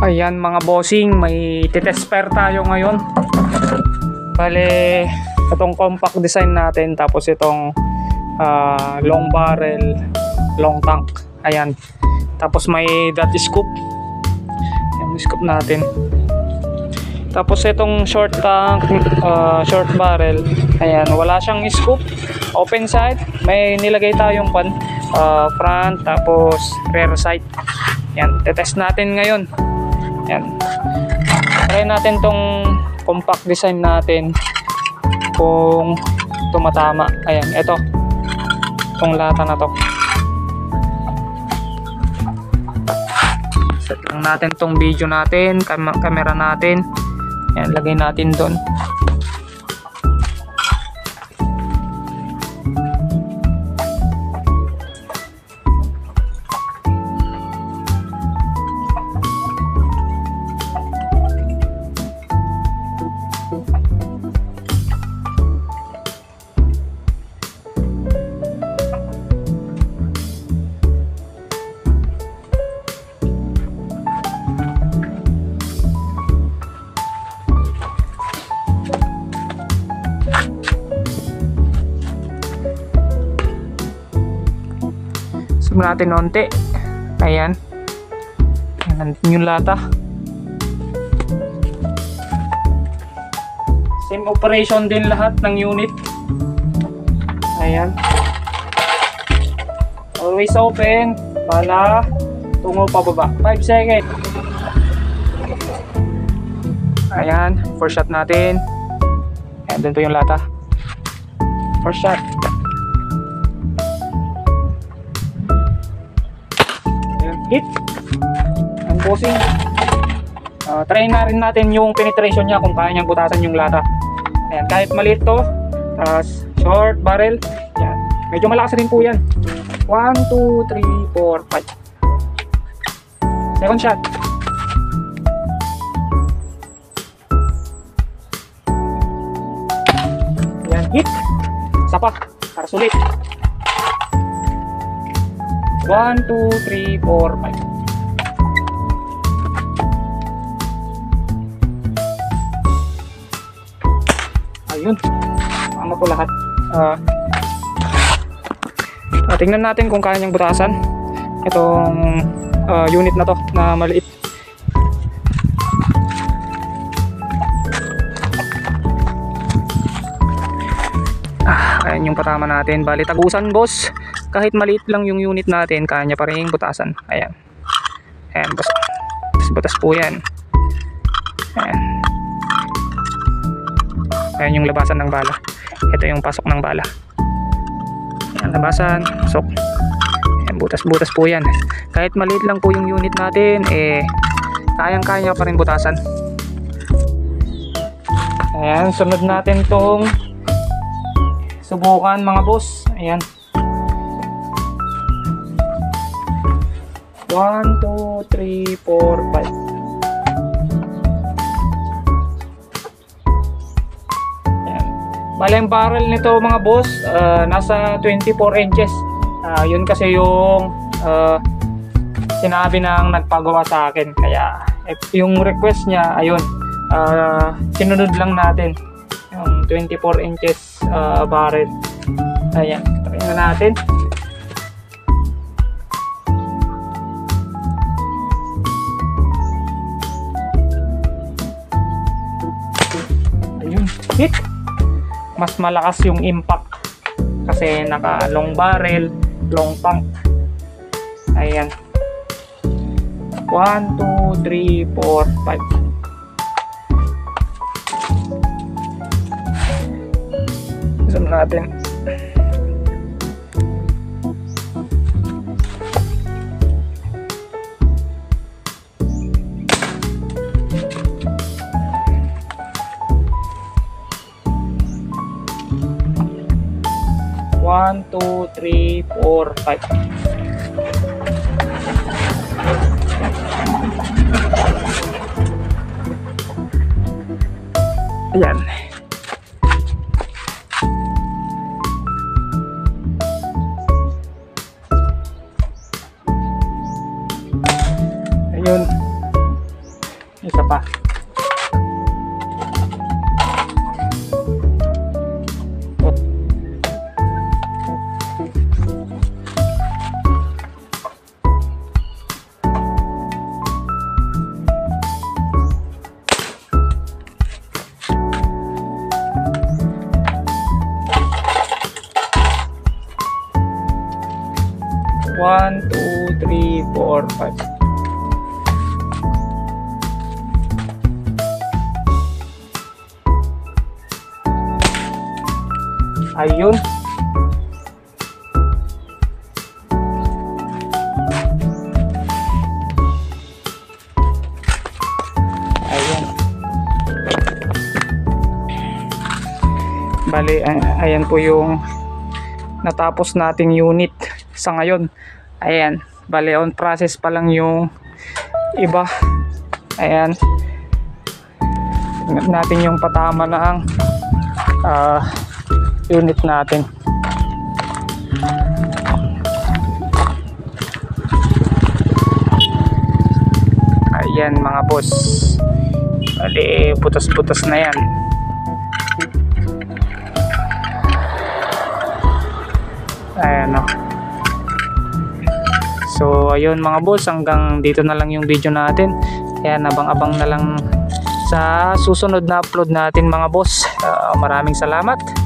Ayan mga bossing, may titest pair tayo ngayon. Bale, itong compact design natin, tapos itong long barrel, long tank. Ayan. Tapos may dot scoop. Yung scoop natin. Tapos itong short tank, short barrel. Ayan, wala siyang scoop. Open side, may nilagay tayong front, tapos rear side. Ayan, titest natin ngayon. Yan. Try natin tong compact design natin kung tumatama. Ayan, ito. Itong lata na to. Set lang natin tong video natin, camera natin. Ayan, lagay natin doon. Natin onte. Ayan. Ayan yung lata. Same operation din lahat ng unit. Ayan. Always open. Pala tungo pababa. 5 seconds. Ayan. First shot natin. Ayan. Doon po yung lata. First shot. Hit. Ang bossing. Try na rin natin yung penetration niya kung kaya niyang butasan yung lata. Ayan, kahit maliit to. Short barrel. Ayan. Medyo malakas rin po yan. 1, 2, 3, 4, 5. Second shot. Ayan, hit. Isa pa. Para sulit. 1, 2, 3, 4, 5. Ayun. Tama po lahat. Tingnan natin kung kaya niyang butasan itong unit na to na maliit. Ayan yung patama natin. Bali tagusan boss. Kahit maliit lang yung unit natin, kaya niya pa rin butasan. Ayan. Ayan, butas po yan. Ayan. Ayan yung labasan ng bala. Ito yung pasok ng bala. Ayan, labasan, pasok. Ayan, butas po yan. Kahit maliit lang po yung unit natin, kayang-kaya pa rin butasan. Ayan, sunod natin tong subukan mga boss. Ayan. 1, 2, 3, 4, 5. Ayan. Bale yung barrel nito mga boss, nasa 24 inches. Yun kasi yung sinabi ng nagpagawa sa akin. Kaya yung request niya, ayun, sinunod lang natin. Yung 24 inches barrel. Ayan, try na natin. Hit. Mas malakas yung impact kasi naka long barrel, long tank. Ayan. 1, 2, 3, 4, 5. Zoom natin. One, 2, 3, 4, 5. Ayan. Ayun. Isa pa. One, two, three, four, five. Ayun. Ayun. Bali, ayan po yung natapos nating unit sa ngayon. Ayan, bali on process pa lang yung iba. Ayan, tingnan natin yung patama na ang unit natin. Ayan mga boss, bali butas-butas na yan. Ayan o. So ayun mga boss, hanggang dito na lang yung video natin. Kaya abang-abang na lang sa susunod na upload natin mga boss. Maraming salamat.